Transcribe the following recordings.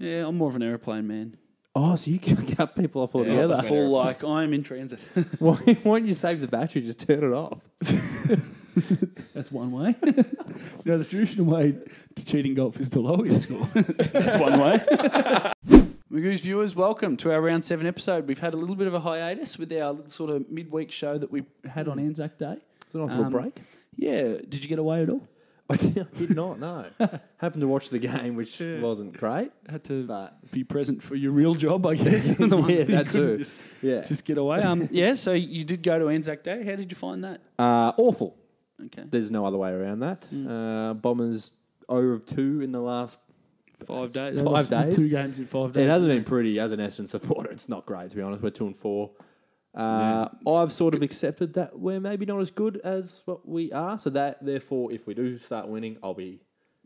Yeah, I'm more of an aeroplane man. Oh, so you can cut people off altogether. I feel like I'm in transit. Why don't you save the battery? Just turn it off. That's one way. The traditional way to cheating golf is to lower your score. That's one way. Magoo's viewers, welcome to our Round 7 episode. We've had a little bit of a hiatus with our sort of midweek show that we had on Anzac Day. It's a nice little break. Yeah. Did you get away at all? I did not, no. Happened to watch the game, which wasn't great. Had to be present for your real job, I guess. The one yeah, that that too. Just get away. Yeah, so you did go to Anzac Day. How did you find that? Awful. Okay. There's no other way around that. Bombers 0 of 2 in the last 5 days. 5 days. 2 games in 5 days. It hasn't been pretty as an Essendon supporter. It's not great, to be honest. We're 2 and 4. I've sort of accepted that we're maybe not as good as what we are. So that, therefore, if we do start winning, I'll be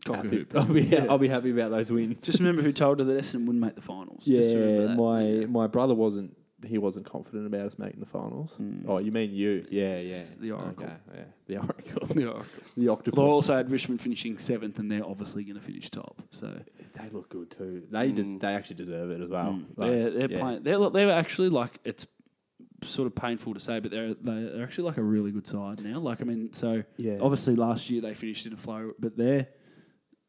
happy. I'll be happy about those wins. Just remember who told her that Essendon wouldn't make the finals. Yeah, Just remember that. my brother wasn't confident about us making the finals. Oh, you mean you? Yeah. It's the Oracle. Okay, yeah. The Oracle. The Oracle. The Octopus. Well, I also had Richmond finishing 7th, and they're obviously going to finish top. So they look good too. They actually deserve it as well. They're playing. They're actually like, it's sort of painful to say, but they're actually like a really good side now. Like, I mean, so obviously last year they finished in a flow, but they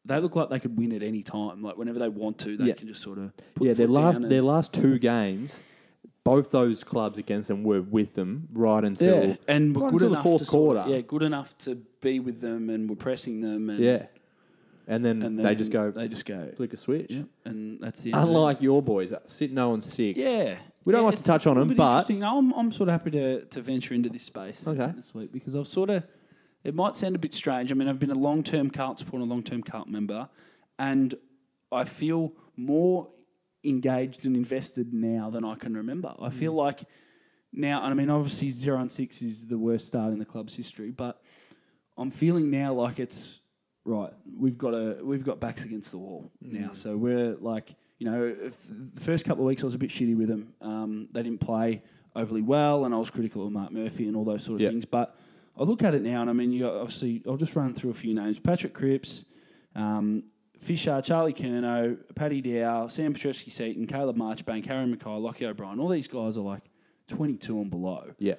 look like they could win at any time. Like whenever they want to, they can just sort of put their last 2 games. Both those clubs against them were with them right until and were good enough the fourth quarter. Good enough to be with them, and were pressing them. And then they just go flick a switch. Yeah, and that's the end. Unlike your boys sitting 0-6. Yeah, we don't like to touch on them, but I'm sort of happy to venture into this space this week because I've sort of. It might sound a bit strange. I mean, I've been a long-term Carlton supporter, a long-term Carlton member, and I feel more engaged and invested now than I can remember. I feel like now, and I mean, obviously 0-6 is the worst start in the club's history, but I'm feeling now like it's right. We've got backs against the wall now, so we're like, the first couple of weeks I was a bit shitty with them. They didn't play overly well, and I was critical of Mark Murphy and all those sort of things. But I look at it now, and I mean, obviously, I'll just run through a few names: Patrick Cripps, Fisher, Charlie Curnow, Paddy Dow, Sam Petruski-Seaton, Caleb Marchbank, Harry Mackay, Lockie O'Brien. All these guys are like 22 and below. Yeah.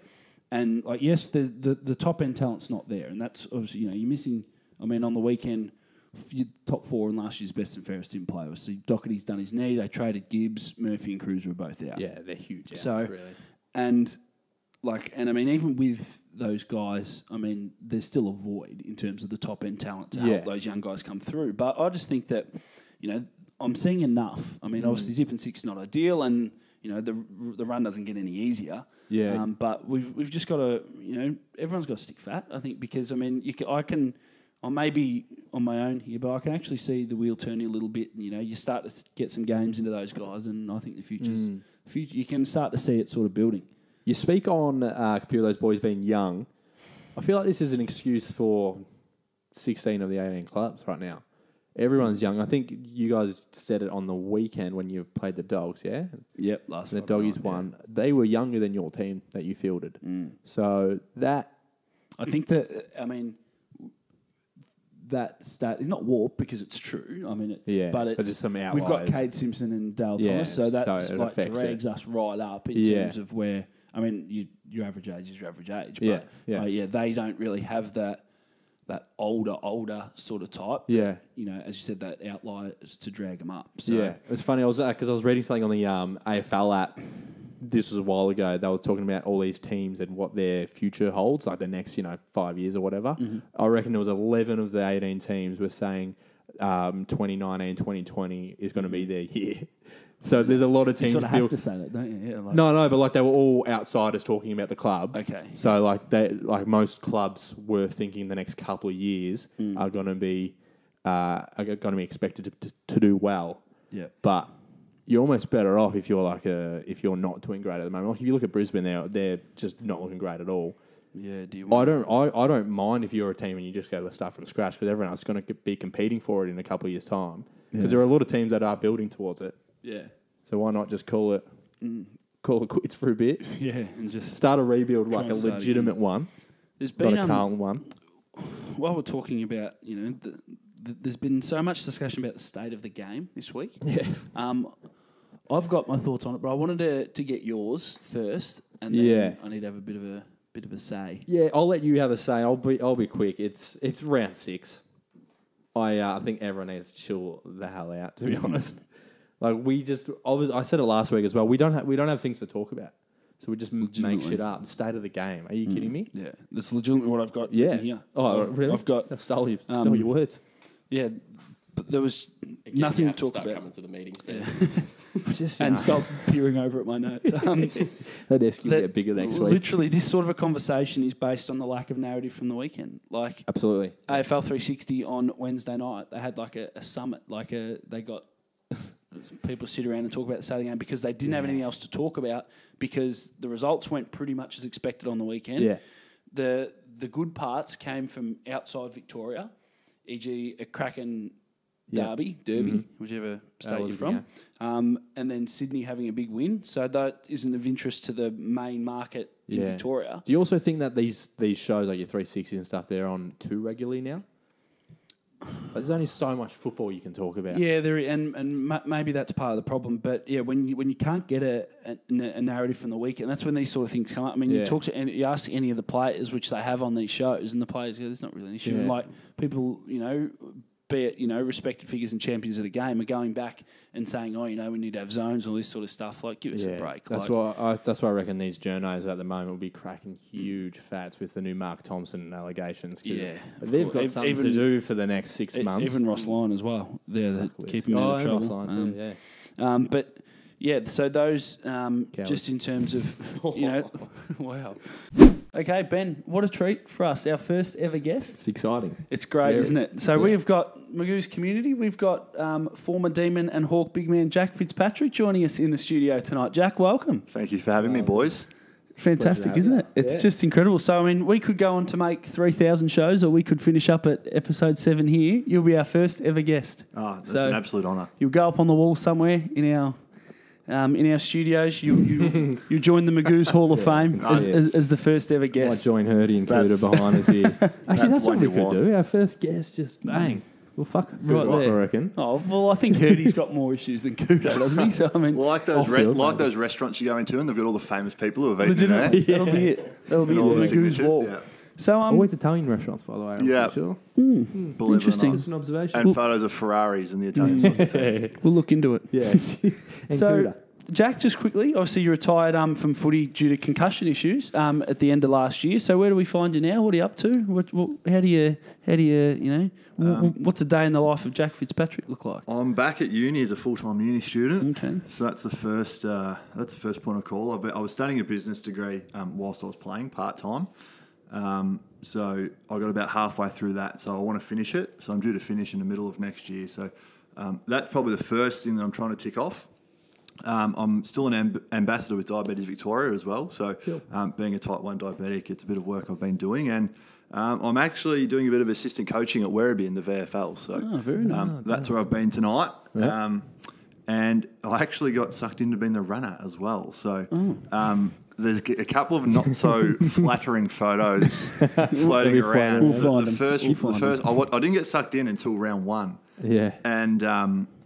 And like, yes, the top end talent's not there, and that's obviously you're missing. I mean, on the weekend, your top 4 in last year's best and fairest didn't play. Obviously, Doherty's done his knee. They traded Gibbs, Murphy, and Cruz were both out. Yeah, they're huge. So, really. And I mean, even with those guys, I mean, there's still a void in terms of the top end talent to help those young guys come through. But I just think that, I'm seeing enough. I mean, obviously, zip and 6 is not ideal, and the run doesn't get any easier. Yeah. But we've just got to, everyone's got to stick fat. I think because I mean, I may be on my own here, but I can actually see the wheel turning a little bit. And, you start to get some games into those guys, and I think the future's you can start to see it sort of building. You speak on a few of those boys being young. I feel like this is an excuse for 16 of the 18 clubs right now. Everyone's young. I think you guys said it on the weekend when you played the Dogs, yeah? Yep, last Friday. The Doggies won. Yeah. They were younger than your team that you fielded. So that... I think that, I mean, that stat is not warped because it's true. I mean, but it's some outliers. We've got Cade Simpson and Dale Thomas, so that's like drags us right up in terms of where... I mean, your average age is your average age, but they don't really have that older sort of type. Yeah, as you said, that outliers to drag them up. So. Yeah, it's funny. I was reading something on the AFL app. This was a while ago. They were talking about all these teams and what their future holds, like the next 5 years or whatever. Mm-hmm. I reckon there was 11 of the 18 teams were saying 2019, 2020 is going to be their year. So there's a lot of teams. You sort of have to say that, don't you? Yeah, no, but they were all outsiders talking about the club. Okay. So most clubs were thinking the next couple of years are going to be expected to do well. Yeah. But you're almost better off if you're if you're not doing great at the moment. Like if you look at Brisbane, they're just not looking great at all. Yeah. I don't mind if you're a team and you just go, let's start from scratch, because everyone else is going to be competing for it in a couple of years' time. Because there are a lot of teams that are building towards it. Yeah. So why not just call it quits for a bit? Yeah, and just start a rebuild, like a legitimate one. There's been not a Carlton one. While we're talking about the there's been so much discussion about the state of the game this week. Yeah. I've got my thoughts on it, but I wanted to get yours first, and then I need to have a bit of a say. Yeah, I'll let you have a say. I'll be quick. It's round 6. I think everyone needs to chill the hell out, to be honest. Like I said it last week as well. We don't have things to talk about, so we just make shit up. State of the game. Are you kidding me? Yeah, that's legitimately what I've got. In here. Oh, really? I've got. I stole your words. Yeah, but there was nothing to talk about. Coming to the meetings, man. And stop peering over at my notes. That desk will get bigger next week. Literally, this sort of a conversation is based on the lack of narrative from the weekend. Like, absolutely. AFL 360 on Wednesday night, they had like a summit. They got people sit around and talk about the Saturday game because they didn't have anything else to talk about because the results went pretty much as expected on the weekend. Yeah. The good parts came from outside Victoria, e.g. a cracking Derby, whichever state you're from, and then Sydney having a big win. So that isn't of interest to the main market in Victoria. Do you also think that these shows like your 360 and stuff, they're on too regularly now? There's only so much football you can talk about. Yeah, and maybe that's part of the problem. But yeah, when you can't get a narrative from the weekend, that's when these sort of things come up. I mean, you ask any of the players, which they have on these shows, and the players go, "There's not really an issue." And like people, be it, respected figures and champions of the game are going back and saying, we need to have zones and all this sort of stuff. Like, give us a break. That's why I reckon these journos at the moment will be cracking huge fats with the new Mark Thompson allegations. Yeah. They've got something to do for the next 6 months. Even Ross Lyon as well. They're keeping him out of trouble. Ross Lyon too, but, yeah, so those, just in terms of, wow. Okay, Ben, what a treat for us, our first ever guest. It's exciting. It's great, isn't it? So we've got Magoo's community. We've got former Demon and Hawk big man Jack Fitzpatrick joining us in the studio tonight. Jack, welcome. Thank you for having me, boys. Fantastic, isn't it? It's just incredible. So, I mean, we could go on to make 3,000 shows or we could finish up at episode 7 here. You'll be our first ever guest. Oh, that's an absolute honour. You'll go up on the wall somewhere in our studios. You join the Magoo's Hall of Fame as the first ever guest. Might join Hurdy and Cooter behind us here. Actually, that's what we could do. Our first guest, just bang. Well, fuck right there. I reckon. Oh, well, I think Hurdy's got more issues than Cooter, doesn't he? So, I mean, like those restaurants you go into and they've got all the famous people who have eaten there. That'll be it. That'll be the Magoo's wall. Yeah. So, I went to Italian restaurants, by the way. Yeah. Sure. Interesting. Just an observation. And photos of Ferraris in the Italian side. We'll look into it. Yeah. So, Cooter. Jack, just quickly, obviously you retired from footy due to concussion issues at the end of last year. So where do we find you now? What are you up to? How do you what's a day in the life of Jack Fitzpatrick look like? I'm back at uni as a full-time uni student. Okay. So that's the first point of call. I was studying a business degree whilst I was playing part-time. So I got about halfway through that. So I want to finish it. So I'm due to finish in the middle of next year. So that's probably the first thing that I'm trying to tick off. I'm still an ambassador with Diabetes Victoria as well. So being a type 1 diabetic, it's a bit of work I've been doing. And I'm actually doing a bit of assistant coaching at Werribee in the VFL. So very nice. That's where I've been tonight. Yeah. And I actually got sucked into being the runner as well. So there's a couple of not so flattering photos floating around. The first, I didn't get sucked in until round 1. Yeah. And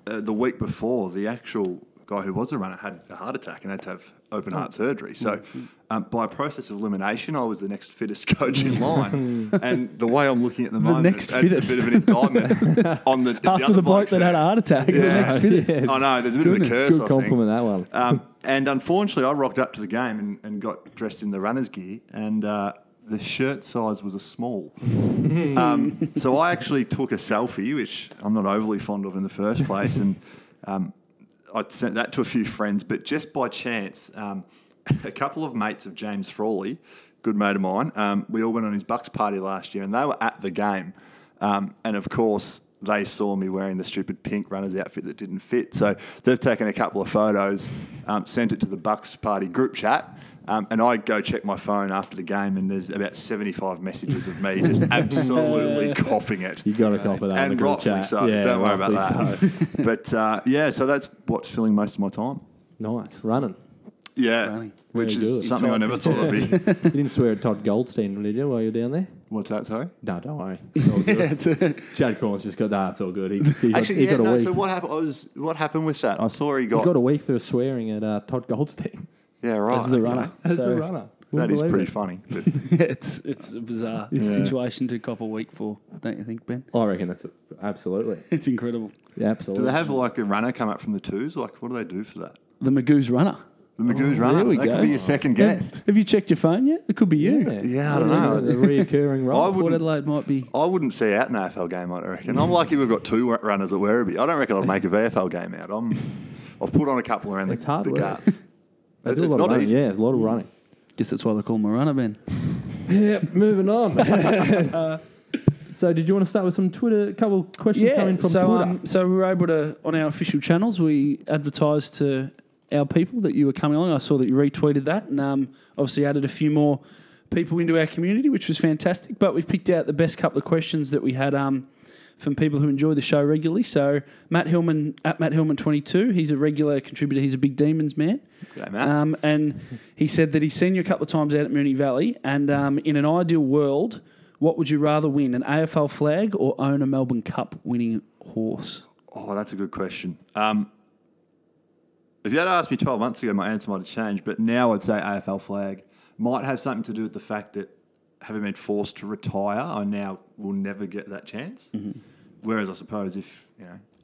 the week before, the actual guy who was a runner had a heart attack and had to have open heart surgery. So by a process of elimination, I was the next fittest coach in line. And the way I'm looking at the moment, that's fittest. a bit of an indictment on the after the bloke that had a heart attack. The next fittest. I know, there's a bit of a curse, Good compliment, that one. And unfortunately, I rocked up to the game and got dressed in the runner's gear, and the shirt size was a small. So I actually took a selfie, which I'm not overly fond of in the first place, and I sent that to a few friends, but just by chance, a couple of mates of James Frawley, good mate of mine, we all went on his Bucks party last year, and they were at the game. And of course, they saw me wearing the stupid pink runner's outfit that didn't fit. So they've taken a couple of photos, sent it to the Bucks party group chat, and I go check my phone after the game, and there's about 75 messages of me just absolutely coughing it. You got to cop it out. And rightfully so. Yeah, don't worry about that. So. But so that's what's filling most of my time. Nice. Running. Yeah, which is something I never thought I'd be. You didn't swear at Todd Goldstein, did you, while you were down there? What's that, sorry? No, don't worry. It's all good. Chad Corn's just got that. It's all good. He got a week. So what happened with that? I saw he got a week for swearing at Todd Goldstein. Yeah, right. As the runner. As the runner. That is pretty funny. But it's a bizarre situation to cop a week for, don't you think, Ben? I reckon that's absolutely. It's incredible. Yeah, absolutely. do they have like a runner come up from the twos? Like, what do they do for that? The Magoo's runner. The Magoo's runner. There we that go. could be your second guest. Have you checked your phone yet? It could be you. Yeah, I don't know. The reoccurring role. Port Adelaide might be. I wouldn't see out an AFL game, I reckon. I'm lucky we've got two runners at Werribee. I don't reckon I'd make a VFL game out. I've put on a couple around the guts. They do It's a lot not of running. easy. Yeah, a lot of running. Guess that's why they call him a runner, Ben. Yeah, moving on. So, did you want to start with some Twitter? A couple of questions coming from Twitter. So we were able to, on our official channels, we advertised to our people that you were coming along. I saw that you retweeted that, and obviously added a few more people into our community, which was fantastic. But we've picked out the best couple of questions that we had from people who enjoy the show regularly. So Matt Hillman, at Matt Hillman 22, he's a regular contributor. He's a big Demons man. G'day, Matt. And he said that he's seen you a couple of times out at Moonee Valley, and in an ideal world, what would you rather win, an AFL flag or own a Melbourne Cup winning horse? Oh, that's a good question. If you had asked me 12 months ago, my answer might have changed, but now I'd say AFL flag. Might have something to do with the fact that having been forced to retire, I now will never get that chance. Mm-hmm. Whereas I suppose if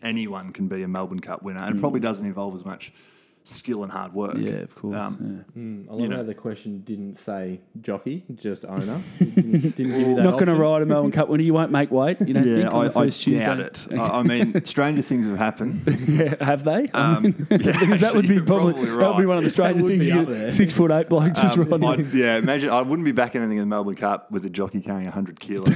anyone can be a Melbourne Cup winner, and it probably doesn't involve as much skill and hard work. Yeah, of course. I love how the question didn't say jockey, just owner. Didn't give you that Not going to option. ride a Melbourne Cup winner. You won't make weight. You don't think on the first Tuesday? doubt it. I mean, stranger things have happened. Have they? Because that would be you're probably right. that would be one of the strangest would things. be You up get there. 6'8" bloke just riding. Imagine I wouldn't be back anything in the Melbourne Cup with a jockey carrying 100 kilos.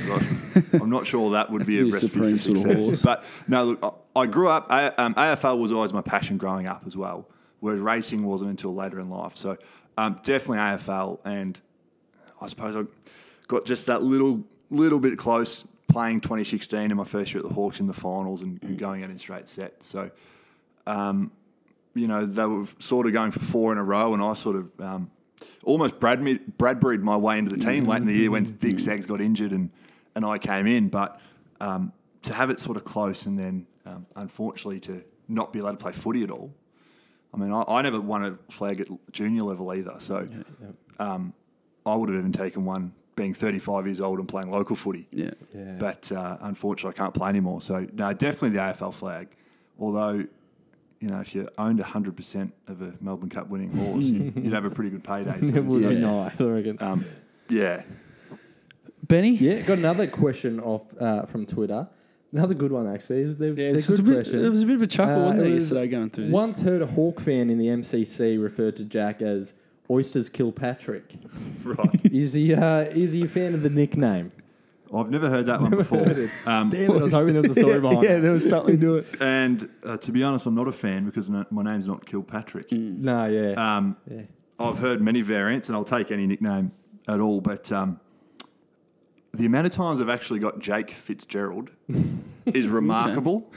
I'm not sure that would be a be a recipe supreme for sort of success. But no, look, I grew up. AFL was always my passion growing up as well. Whereas racing wasn't until later in life. So definitely AFL, and I suppose I got just that little bit close playing 2016 in my first year at the Hawks in the finals and going out in straight sets. So, they were sort of going for 4 in a row, and I sort of almost Bradbury'd my way into the team late in the year when Big Sags got injured and I came in. But to have it sort of close and then, unfortunately, to not be allowed to play footy at all. I mean, I never won a flag at junior level either, so I would have even taken one being 35 years old and playing local footy. Yeah. But unfortunately, I can't play anymore. So, no, definitely the AFL flag. Although, if you owned 100% of a Melbourne Cup winning horse, you'd have a pretty good payday too. It would be nice, I reckon. Yeah. Benny? Yeah, got another question from Twitter. Another good one, actually. They're good questions. It was a bit of a chuckle, wasn't it, it yesterday going through this? Once heard a Hawk fan in the MCC referred to Jack as Oysters Kilpatrick. Right. Is he a fan of the nickname? I've never heard that one before. Damn it, I was hoping there was a story behind Yeah, it. there was something to it. And to be honest, I'm not a fan because my name's not Kilpatrick. No, yeah. I've heard many variants, and I'll take any nickname at all, but the amount of times I've actually got Jake Fitzgerald is remarkable.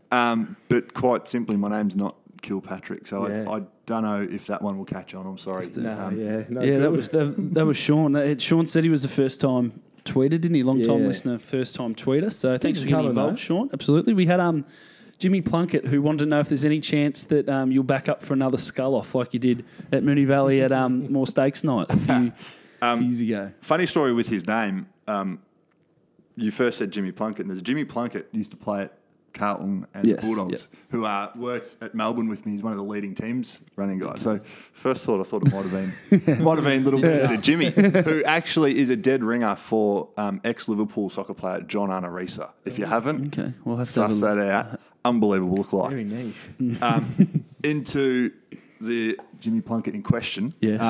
But quite simply, my name's not Kilpatrick, so I don't know if that one will catch on. I'm sorry. That was Sean. Sean said he was the first time tweeter, didn't he? Long time listener, first time tweeter. So thanks for getting involved, Sean. Absolutely. We had Jimmy Plunkett, who wanted to know if there's any chance that you'll back up for another skull off like you did at Moonee Valley at More Stakes Night a few years ago. Funny story with his name. You first said Jimmy Plunkett, and there's Jimmy Plunkett used to play at Carlton and the Bulldogs, who worked at Melbourne with me. He's one of the leading teams running guys. So first thought, I thought it might have been little bit Jimmy, who actually is a dead ringer for ex-Liverpool soccer player John Arnorisa. If you haven't, we'll have to suss that out. Unbelievable look like. Very niche. Into the Jimmy Plunkett in question. Yes.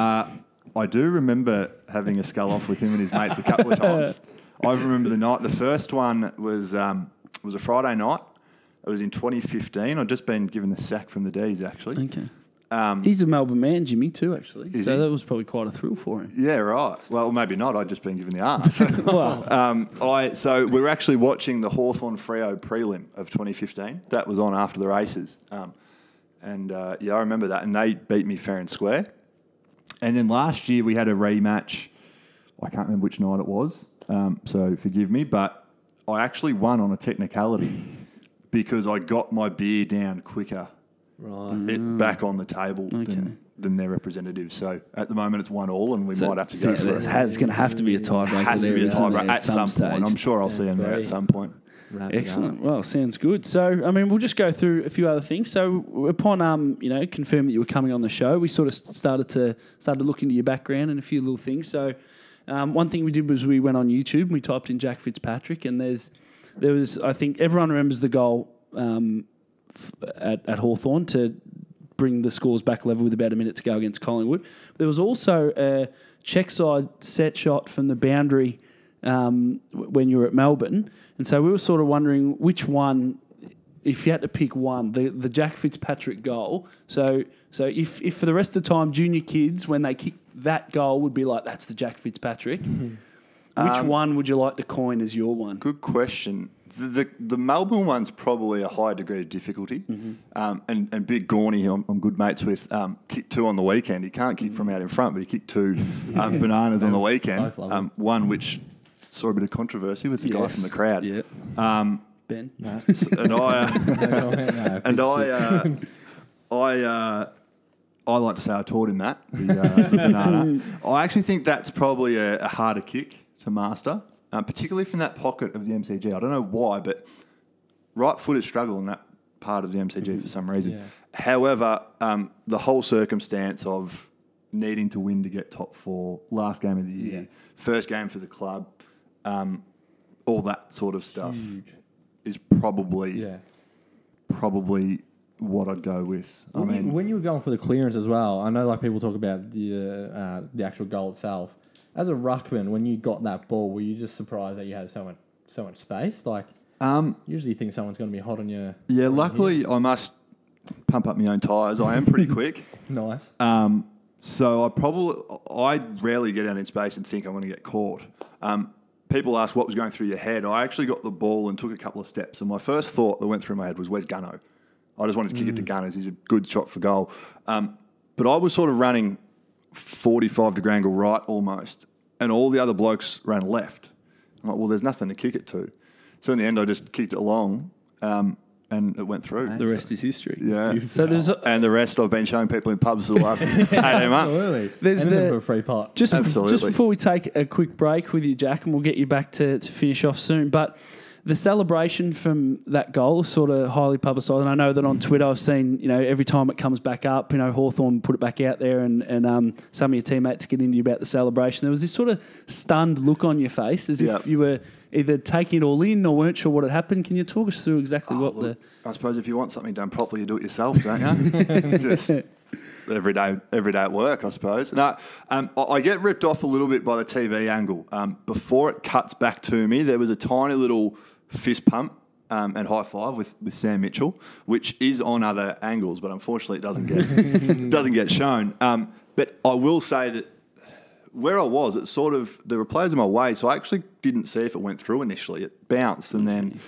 I do remember having a skull off with him and his mates a couple of times. I remember the night. The first one was a Friday night. It was in 2015. I'd just been given the sack from the D's, actually. Okay. He's a Melbourne man, Jimmy, too, actually. Is so he? that was probably quite a thrill for him. Yeah, right. Well, maybe not. I'd just been given the arse. Wow. So we were actually watching the Hawthorn-Freo prelim of 2015. That was on after the races. I remember that. And they beat me fair and square. And then last year we had a rematch. I can't remember which night it was. so forgive me. But I actually won on a technicality because I got my beer down quicker, back on the table than their representatives. So at the moment it's 1-1, and we might have to go for it. It's going to have to be a tiebreaker. Has to be a tiebreaker at some stage. point. I'm sure I'll see them there at some point. Excellent. Well, sounds good. So, I mean, we'll just go through a few other things. So, upon confirming that you were coming on the show, we sort of started to look into your background and a few little things. So, one thing we did was we went on YouTube and we typed in Jack Fitzpatrick, and there was I think everyone remembers the goal at Hawthorn to bring the scores back level with about a minute to go against Collingwood. There was also a check side set shot from the boundary when you were at Melbourne. And so we were sort of wondering which one, if you had to pick one, the Jack Fitzpatrick goal. So if for the rest of the time junior kids, when they kick that goal, would be like, that's the Jack Fitzpatrick. Which one would you like to coin as your one? Good question. The Melbourne one's probably a high degree of difficulty. And Big Gorney, who I'm good mates with, kicked 2 on the weekend. He can't kick from out in front, but he kicked 2 bananas on the weekend. One which saw a bit of controversy with the guy from the crowd. Yeah. Ben. I like to say I taught him that, the banana. I actually think that's probably a harder kick to master, particularly from that pocket of the MCG. I don't know why, but right footers struggle in that part of the MCG for some reason. Yeah. However, the whole circumstance of needing to win to get top 4, last game of the year, first game for the club, all that sort of stuff is probably what I'd go with. When you were going for the clearance as well, I know like people talk about the actual goal itself. As a ruckman, when you got that ball, were you just surprised that you had so much space? Like, usually you think someone's going to be hot on your... Yeah, luckily I must pump up my own tyres. I am pretty quick. Nice. So I rarely get out in space and think I'm going to get caught. People ask what was going through your head. I actually got the ball and took a couple of steps, and my first thought that went through my head was, where's Gunno? I just wanted to kick it to Gunners. He's a good shot for goal. But I was sort of running 45-degree angle right almost, and all the other blokes ran left. I'm like, well, there's nothing to kick it to. So in the end, I just kicked it along, and it went through. The rest is history. Yeah. So and the rest I've been showing people in pubs for the last 18 months. Absolutely. There's for a free pot. Just before we take a quick break with you, Jack, and we'll get you back to finish off soon, but the celebration from that goal is sort of highly publicised, and I know that on Twitter I've seen, every time it comes back up, Hawthorn put it back out there, and some of your teammates get into you about the celebration. There was this sort of stunned look on your face, as if you were either taking it all in or weren't sure what had happened. Can you talk us through exactly I suppose if you want something done properly, you do it yourself, don't you? Just every day at work, I suppose. No, I get ripped off a little bit by the TV angle. Before it cuts back to me, there was a tiny little fist pump and high five with Sam Mitchell, which is on other angles, but unfortunately it doesn't get shown. But I will say that where I was, it sort of, there were players in my way, so I actually didn't see if it went through initially. It bounced, and then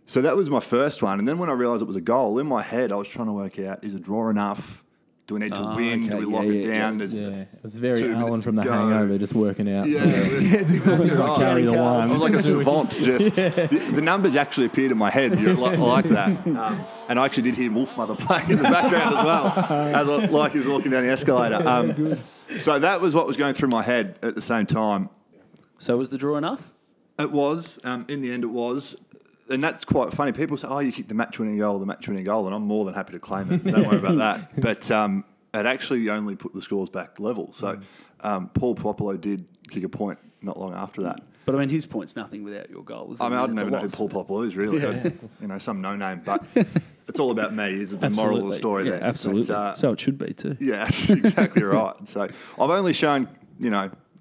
so that was my first one. And then when I realised it was a goal, in my head I was trying to work out, is a draw enough? Do we need to win? Do we lock it down? It was very Alan from The Hangover, just working out. Yeah, it's exactly right. Carry the line. I was like a savant. Just the numbers actually appeared in my head. You're like that. And I actually did hear Wolfmother playing in the background as well, like he was walking down the escalator. So that was what was going through my head at the same time. So was the draw enough? It was. In the end, it was. And that's quite funny. People say, you kicked the match-winning goal, and I'm more than happy to claim it. Don't worry about that. But it actually only put the scores back level. So Paul Popolo did kick a point not long after that. But, his point's nothing without your goal, isn't it? I don't even know who Paul Popolo is, really. Some no-name. But it's all about me, is the moral of the story there. Absolutely. But, so it should be too. Yeah, exactly right. So I've only shown,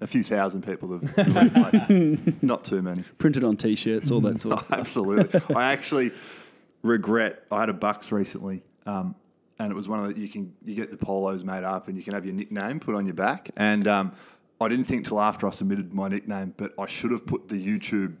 a few thousand people have played. Not too many. Printed on T-shirts, all that sort of stuff. Absolutely. I actually regret, I had a Bucks recently, and it was one of the, you get the polos made up and you can have your nickname put on your back. And I didn't think till after I submitted my nickname, but I should have put the YouTube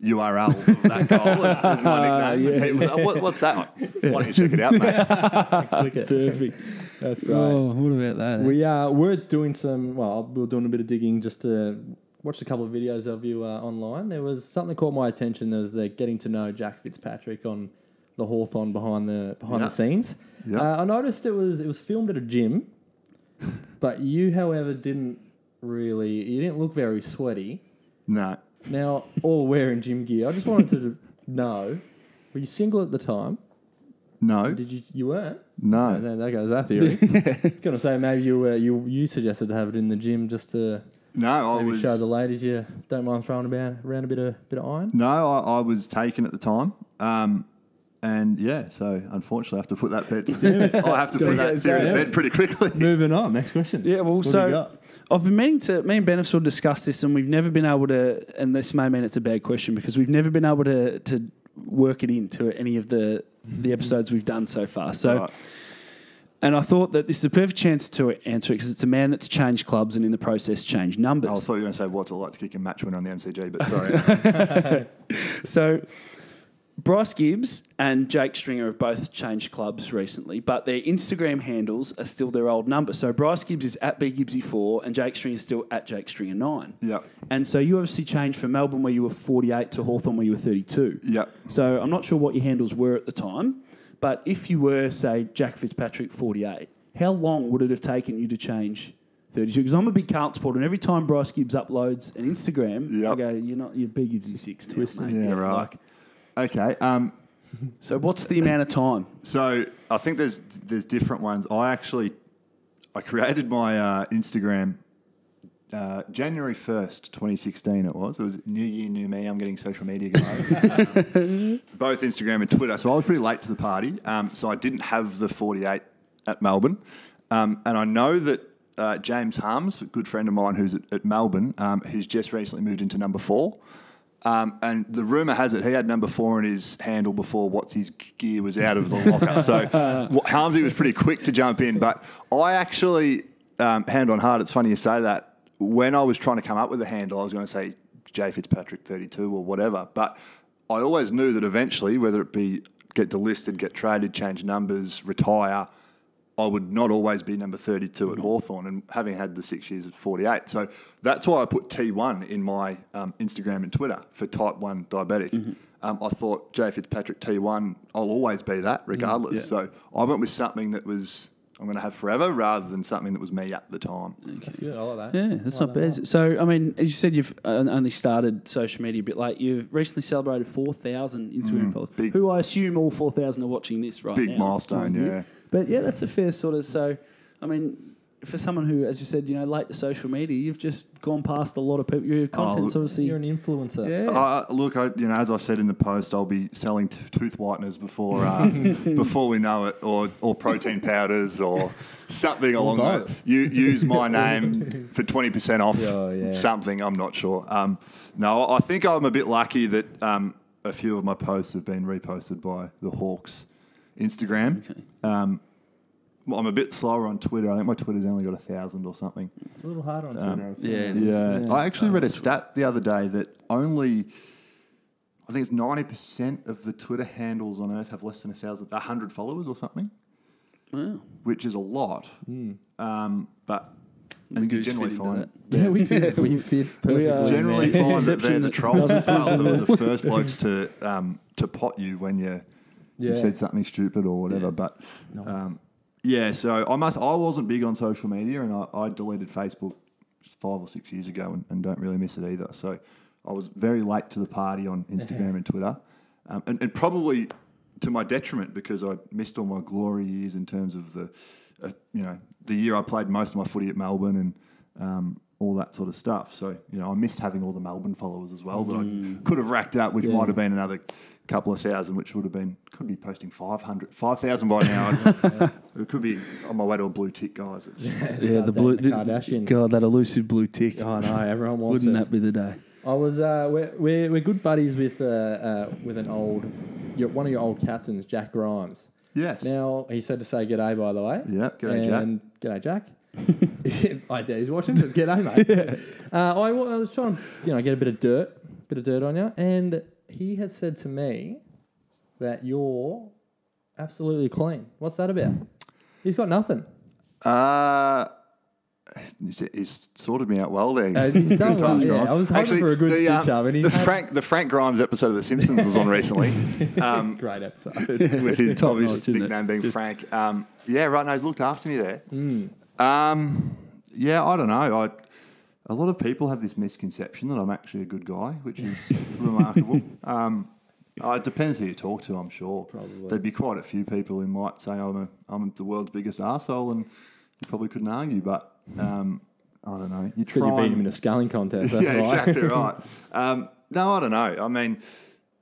URL of that goal as my nickname. Yeah. People say, what's that one? Why don't you check it out, mate? Click it. Perfect. That's great. Oh, what about that? We were doing we were doing a bit of digging just to watched a couple of videos of you online. There was something caught my attention. There was the getting to know Jack Fitzpatrick on the Hawthorn behind the scenes. Yeah. I noticed it was filmed at a gym, but you, however, didn't look very sweaty. No. Now, all wearing gym gear. I just wanted to know, were you single at the time? No. Did you weren't? No. Then that goes that theory. Gonna say maybe you suggested to have it in the gym just to maybe show the ladies you don't mind throwing around a bit of iron. No, I was taken at the time. And yeah, so unfortunately, I have to put that bed. I have to put that theory to bed pretty quickly. Moving on. Next question. Yeah, well, so I've been meaning to. Me and Ben have sort of discussed this, and we've never been able to. And this may mean it's a bad question because we've never been able to work it into any of the episodes we've done so far. So. Right. And I thought that this is a perfect chance to answer it because it's a man that's changed clubs and in the process changed numbers. I thought you were going to say what's it like to kick a match winner on the MCG, but sorry. So Bryce Gibbs and Jake Stringer have both changed clubs recently, but their Instagram handles are still their old number. So Bryce Gibbs is at BGibbsy4 and Jake Stringer is still at Jake Stringer9. Yep. And so you obviously changed from Melbourne where you were 48 to Hawthorn where you were 32. Yep. So I'm not sure what your handles were at the time. But if you were, say, Jack Fitzpatrick 48, how long would it have taken you to change 32? Because I'm a big Carlton supporter, and every time Bryce Gibbs uploads an Instagram, I go, you're big Gibbsy 6 twisted. Yeah, right. Okay. So what's the amount of time? So I think there's different ones. I created my Instagram January 1st, 2016 it was. It was new year, new me. I'm getting social media guys. Both Instagram and Twitter. So I was pretty late to the party. So I didn't have the 48 at Melbourne. And I know that James Harms, a good friend of mine who's at Melbourne, who's just recently moved into number 4. And the rumour has it he had number 4 in his handle before What's His Gear was out of the locker. So Harmsy was pretty quick to jump in. But I actually, hand on heart, it's funny you say that, when I was trying to come up with a handle, I was going to say J Fitzpatrick 32 or whatever. But I always knew that eventually, whether it be get delisted, get traded, change numbers, retire, I would not always be number 32 at Hawthorn, and having had the 6 years at 48. So that's why I put T1 in my Instagram and Twitter for type 1 diabetic. Mm-hmm. I thought J Fitzpatrick T1, I'll always be that regardless. Yeah. So I went with something that was I'm going to have forever rather than something that was me at the time. Okay. That's good. I like that. Yeah, that's not bad. So, I mean, as you said, you've only started social media a bit late. You've recently celebrated 4,000 Instagram followers, who I assume all 4,000 are watching this right now. Big milestone, yeah. But, yeah, that's a fair sort of... So, I mean, for someone who, as you said, late to social media, you've just gone past a lot of people. Your content's obviously... You're an influencer. Yeah. Look, as I said in the post, I'll be selling tooth whiteners before we know it, or protein powders or something along that. You use my name for 20% off something, I'm not sure. No, I think I'm a bit lucky that a few of my posts have been reposted by the Hawks Instagram. Okay. I'm a bit slower on Twitter. I think my Twitter's only got 1,000 or something. A little hard on Twitter. Yeah. I actually read a stat the other day that only, I think it's 90% of the Twitter handles on Earth have less than 100 followers or something. Wow. Which is a lot. But we generally find it. Yeah, we fit perfectly. Generally find that they're the trolls as well. They're the first blokes to pot you when you said something stupid or whatever. Yeah. But so I wasn't big on social media, and I deleted Facebook 5 or 6 years ago and don't really miss it either. So I was very late to the party on Instagram and Twitter, and probably to my detriment because I missed all my glory years in terms of the year I played most of my footy at Melbourne and all that sort of stuff. So I missed having all the Melbourne followers as well that I could have racked up, which might have been another couple of thousand, which could be posting 5,000 by now. It could be on my way to a blue tick, guys. The blue Kardashian. God, that elusive blue tick. Oh no, everyone wants Wouldn't that be the day? I was we're good buddies with one of your old captains, Jack Grimes. Yes. Now he said to say g'day, by the way. Yep. G'day, Jack. G'day, Jack. I dare he's watching. G'day, mate. I was trying to get a bit of dirt on you, and he has said to me that you're absolutely clean. What's that about? He's got nothing. he's sorted me out well there. He's done well, Times, yeah. Grimes. I was hoping for a good stitch up. And the Frank Grimes episode of The Simpsons was on recently. Great episode. With his obvious notch, nickname being Frank. Yeah, right. No, he's looked after me there. Yeah, I don't know. A lot of people have this misconception that I'm actually a good guy, which is remarkable. It depends who you talk to, I'm sure. Probably. There'd be quite a few people who might say I'm the world's biggest arsehole, and you probably couldn't argue, but I don't know. But you beat him in a sculling contest, that's yeah, right. exactly right. No, I don't know. I mean,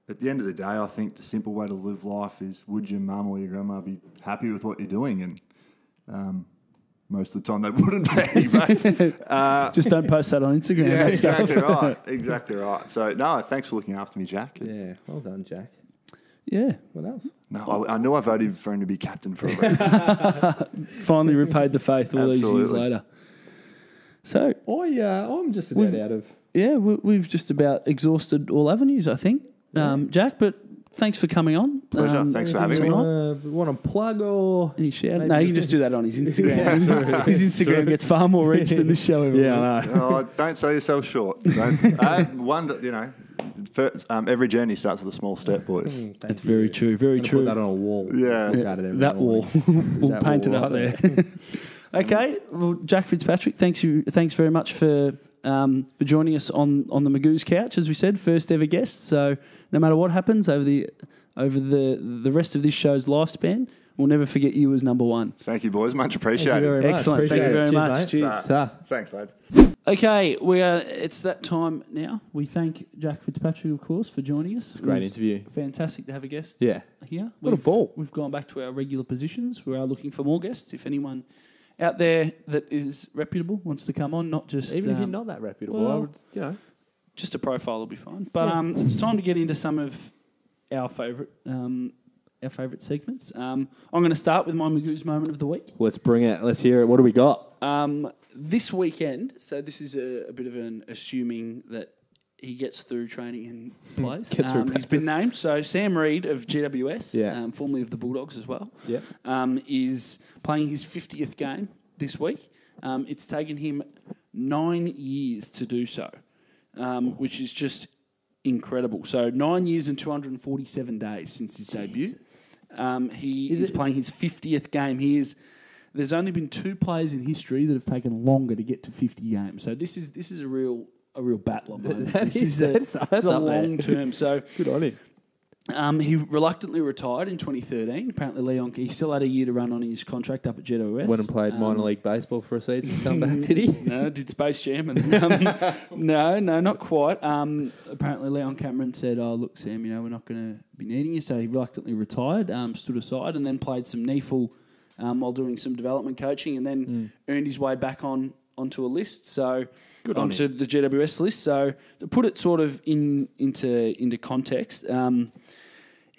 at the end of the day, I think the simple way to live life is, would your mum or your grandma be happy with what you're doing? And most of the time they wouldn't be. But, just don't post that on Instagram. yeah, exactly right. Exactly right. So, no, thanks for looking after me, Jack. Yeah, well done, Jack. Yeah. What else? No, I knew I voted for him to be captain for a reason. Finally repaid the faith all these years Absolutely. later. So, I'm just about out of... yeah, we've just about exhausted all avenues, I think, Jack, but thanks for coming on. Pleasure. Thanks for having me. Want to plug or... Any shout? No, you can just do that on his Instagram. His Instagram gets far more reach than this show ever will. I know. Oh, don't sell yourself short. Every journey starts with a small step, boys. That's very true. Very true. Put that on a wall. Yeah. That wall. We'll paint it up there. Okay. Well, Jack Fitzpatrick, thanks very much for joining us on the Magoo's couch. As we said, first ever guest. So no matter what happens over the rest of this show's lifespan, we'll never forget you as number one. Thank you, boys. Much appreciated. Excellent. Thank you very much. Cheers. Thanks, lads. Okay, it's that time now. We thank Jack Fitzpatrick, of course, for joining us. Great interview. Fantastic to have a guest Yeah. here. What a ball. We've gone back to our regular positions. We are looking for more guests. If anyone out there that is reputable wants to come on, not just... Even if you're not that reputable, well, I would, just a profile will be fine. But it's time to get into some of our favourite segments. I'm going to start with my Magoo's moment of the week. Let's bring it. Let's hear it. What do we got? This weekend, so this is a bit of an assuming that he gets through training and plays. He's been named. So Sam Reid of GWS, formerly of the Bulldogs as well, is playing his 50th game this week. It's taken him 9 years to do so, which is just incredible. So 9 years and 247 days since his debut. He is playing his 50th game. There's only been 2 players in history that have taken longer to get to 50 games. So this is a real battle. This is a long term. So good on him. He reluctantly retired in 2013. Apparently, Leon, he still had a year to run on his contract up at GWS. Went and played minor league baseball for a season. Come back, did he? No, did Space Jam. And, no, not quite. Apparently, Leon Cameron said, "Oh, look, Sam, we're not going to be needing you." So he reluctantly retired, stood aside, and then played some NEFL while doing some development coaching, and then earned his way back onto a list. So onto the GWS list. So to put it sort of into context.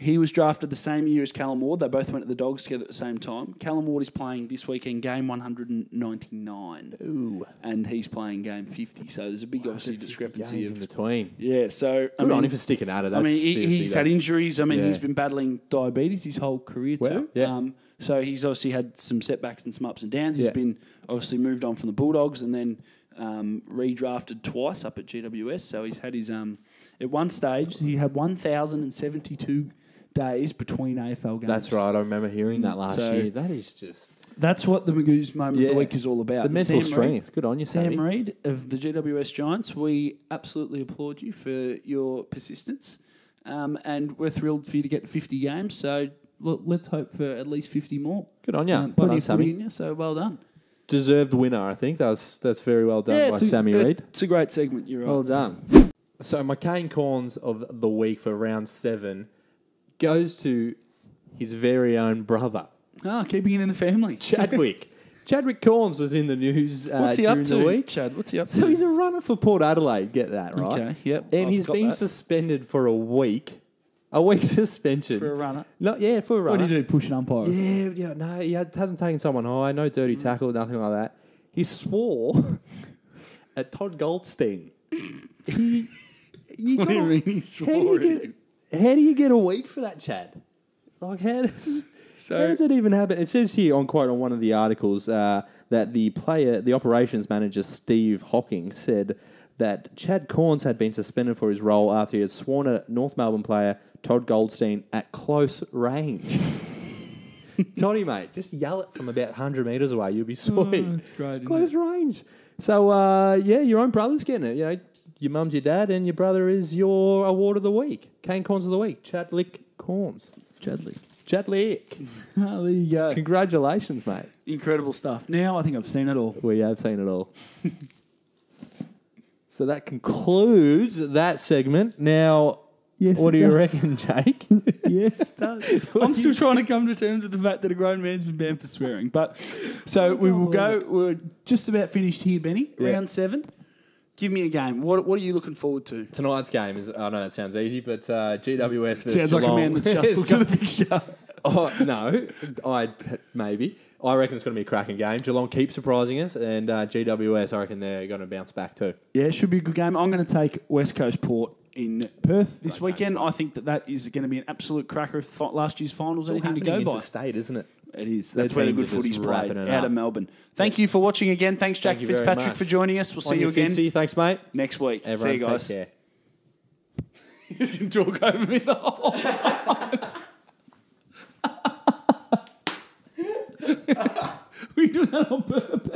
He was drafted the same year as Callum Ward. They both went to the Dogs together at the same time. Callum Ward is playing this weekend game 199. Ooh. And he's playing game 50. So there's a big, obviously, discrepancy in between. Yeah, so... Good on him for sticking at it. He's had injuries. He's been battling diabetes his whole career too. Yeah. So he's obviously had some setbacks and some ups and downs. He's been obviously moved on from the Bulldogs and then redrafted twice up at GWS. So he's had his... at one stage, he had 1,072 days between AFL games. That's right. I remember hearing that last year. That is just... That's what the Magoo's moment of the week is all about. The mental strength. Good on you, Sammy. Sam Reid of the GWS Giants, we absolutely applaud you for your persistence. And we're thrilled for you to get 50 games. So let's hope for at least 50 more. Good on you. Plenty of footy in you, so well done. Deserved winner, I think. That's very well done by Sammy Reid. It's a great segment, you're right. Well done. So my cane corns of the week for round 7 goes to his very own brother. Keeping it in the family. Chadwick. Chadwick Corns was in the news What's he during up to, the week. Chad? What's he up to? So he's a runner for Port Adelaide, get that, right? Okay, yep. And he's been suspended for a week. A week suspension. For a runner? For a runner. What did he do, push an umpire? No, he hasn't taken someone high, no dirty tackle, nothing like that. He swore at Todd Goldstein. What do you mean he swore at him? How do you get a week for that, Chad? Like, how does... So how does it even happen? It says here on quote on one of the articles that the operations manager Steve Hocking said that Chad Corns had been suspended for his role after he had sworn at North Melbourne player Todd Goldstein at close range. Toddy, mate, just yell it from about 100 metres away. You'll be sweet. Oh, that's great, close range. So, your own brother's getting it. You know, your mum's your dad and your brother is your award of the week. Cane Corns of the week. Chadlick Corns. Chadlick. Oh, there you go. Congratulations, mate. Incredible stuff. Now I think I've seen it all. We have seen it all. So that concludes that segment. Now, what do you reckon, Jake? Yes, it does. I'm still trying to come to terms with the fact that a grown man's been banned for swearing. But so we will go. We're just about finished here, Benny. Yeah. Round 7. Give me a game. What are you looking forward to? Tonight's game is, I know that sounds easy, but GWS versus Sounds Geelong. like a man that's just looked at the fixture. Oh, no, maybe. I reckon it's going to be a cracking game. Geelong keeps surprising us, and GWS, I reckon they're going to bounce back too. Yeah, it should be a good game. I'm going to take West Coast Port in Perth this weekend. I think that is going to be an absolute cracker if last year's finals anything to go by. State, isn't it? It is. That's where the good footy's played, out of Melbourne. Thank you for watching again. Thanks, Jack Fitzpatrick, for joining us. We'll see you again. Thanks, mate. Next week. Everyone see you guys. Take care. You can talk over me the whole time. We do that on purpose.